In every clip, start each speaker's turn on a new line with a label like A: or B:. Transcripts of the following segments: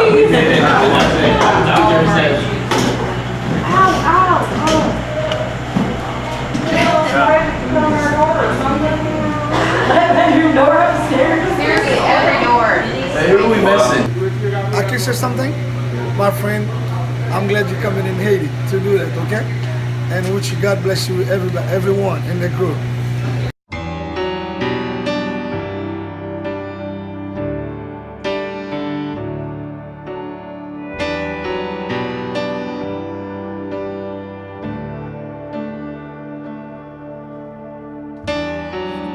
A: Who are we missing?
B: I can say something? My friend, I'm glad you're coming in Haiti to do that, okay? And which God bless you, everyone in the group.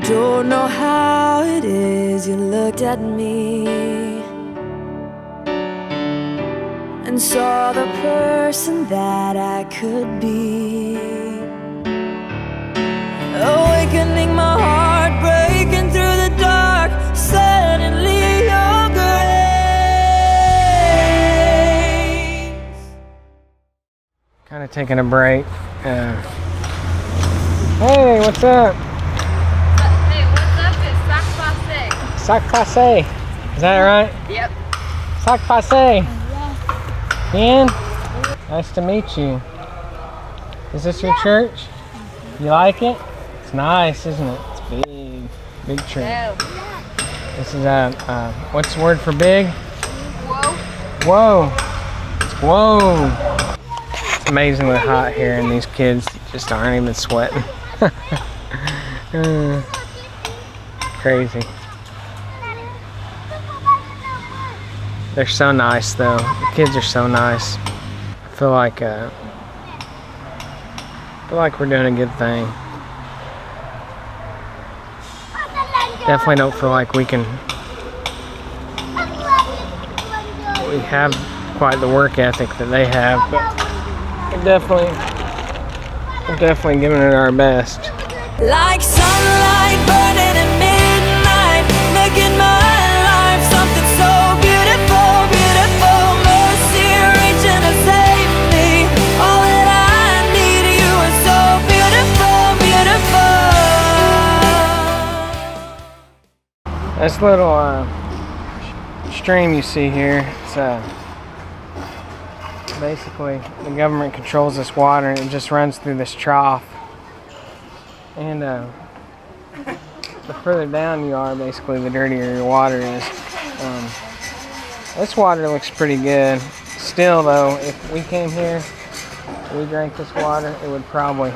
C: Don't know how it is you looked at me and saw the person that I could be, awakening my heart, breaking through the dark, suddenly your grace.
D: Kind of taking a break. Hey, what's up? Sac passe. Is that right?
E: Yep.
D: Sac passe. Ian? Nice to meet you. Is this your church? You like it? It's nice, isn't it? It's big. Big church.
E: No.
D: This is what's the word for big?
E: Whoa.
D: Whoa. Whoa. It's amazingly hot here and these kids just aren't even sweating. Crazy. They're so nice though. The kids are so nice. I feel like we're doing a good thing. Definitely don't feel like we have quite the work ethic that they have, but we're definitely giving it our best.
C: Like sunlight burning at midnight, making my life something so beautiful, beautiful. Mercy reaching to save me. All that I need, you are so beautiful, beautiful.
D: This little stream you see here, it's basically the government controls this water and it just runs through this trough. And the further down you are, basically, the dirtier your water is. This water looks pretty good. Still, though, if we came here, we drank this water, it would probably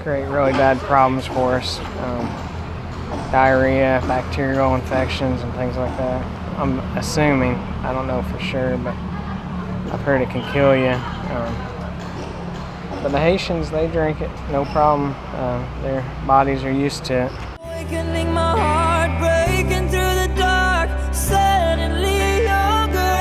D: create really bad problems for us. Diarrhea, bacterial infections, and things like that. I'm assuming. I don't know for sure, but I've heard it can kill you. But the Haitians, they drink it, no problem. Their bodies are used to it.
C: Awakening my heart, breaking through the dark, suddenly your grace.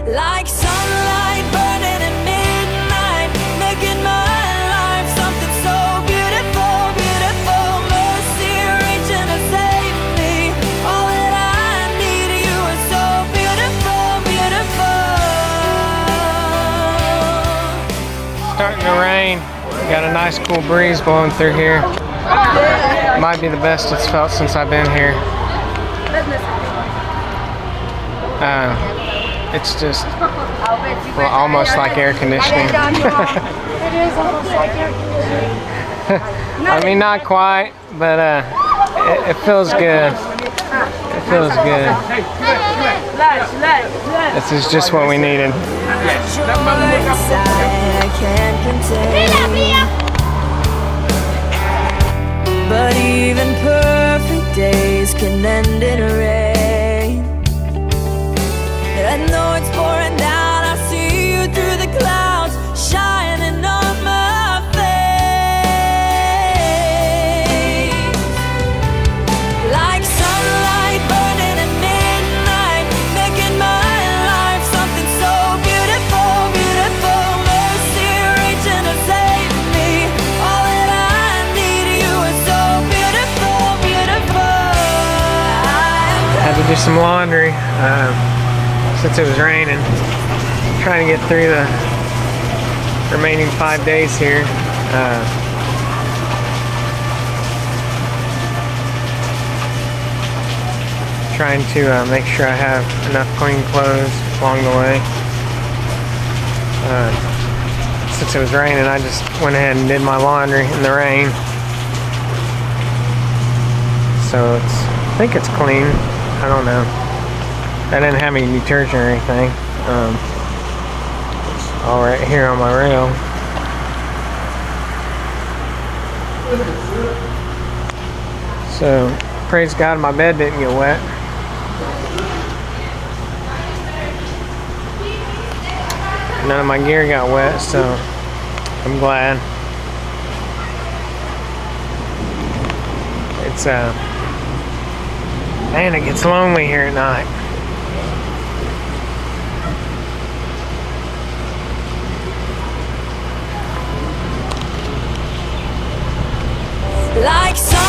C: Like sunlight burning at midnight, making my life something so beautiful, beautiful. Mercy reaching to save me. All that I need, you are so beautiful, beautiful.
D: Starting to rain. We got a nice cool breeze blowing through here. Might be the best it's felt since I've been here. It's just almost like air conditioning. I mean, not quite, but it feels good. It feels good. This is just what we needed.
C: But even perfect days can end in rain. And though it's pouring down, I see you through the clouds, shining on my face. Like sunlight burning at midnight, making my life something so beautiful, beautiful. Mercy reaching to save me. All that I need, you are so beautiful, beautiful.
D: Had to do some laundry since it was raining. Trying to get through the remaining 5 days here. trying to make sure I have enough clean clothes along the way. Since it was raining, I just went ahead and did my laundry in the rain. So I think it's clean. I don't know. I didn't have any detergent or anything. All right here on my rail. So praise God, my bed didn't get wet. None of my gear got wet, so I'm glad. It's man, it gets lonely here at night.
C: Like sun